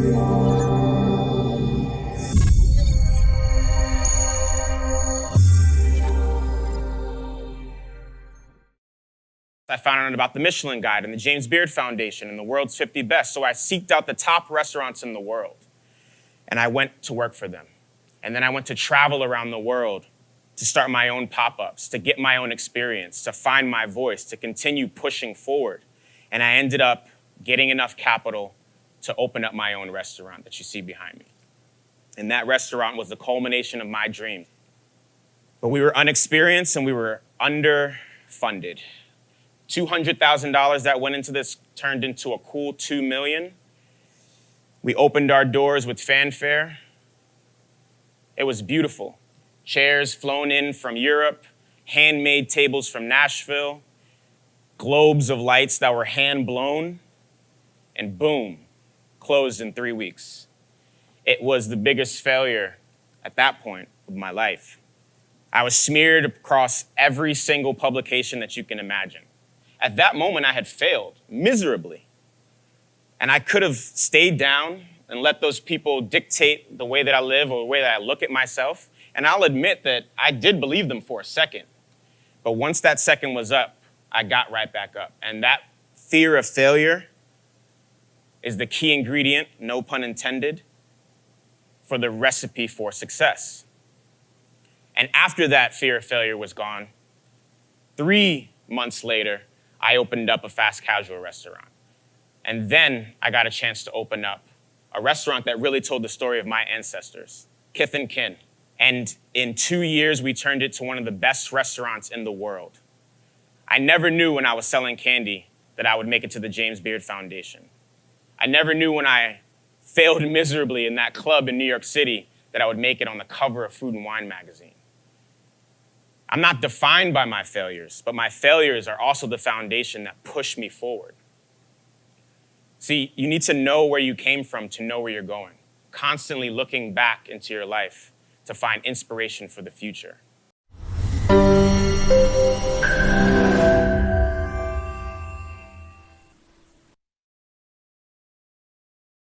I found out about the Michelin Guide and the James Beard Foundation and the world's 50 best. So I seeked out the top restaurants in the world and I went to work for them. And then I went to travel around the world to start my own pop-ups, to get my own experience, to find my voice, to continue pushing forward. And I ended up getting enough capital to open up my own restaurant that you see behind me. And that restaurant was the culmination of my dreams. But we were unexperienced and we were underfunded. $200,000 that went into this turned into a cool $2 million. We opened our doors with fanfare. It was beautiful. Chairs flown in from Europe, handmade tables from Nashville, globes of lights that were hand blown, and boom, closed in 3 weeks. It was the biggest failure at that point of my life. I was smeared across every single publication that you can imagine. At that moment, I had failed miserably. And I could have stayed down and let those people dictate the way that I live or the way that I look at myself. And I'll admit that I did believe them for a second. But once that second was up, I got right back up. And that fear of failure is the key ingredient, no pun intended, for the recipe for success. And after that fear of failure was gone, 3 months later, I opened up a fast casual restaurant. And then I got a chance to open up a restaurant that really told the story of my ancestors, Kith and Kin. And in 2 years, we turned it to one of the best restaurants in the world. I never knew when I was selling candy that I would make it to the James Beard Foundation. I never knew when I failed miserably in that club in New York City that I would make it on the cover of Food and Wine magazine. I'm not defined by my failures, but my failures are also the foundation that push me forward. See, you need to know where you came from to know where you're going, constantly looking back into your life to find inspiration for the future.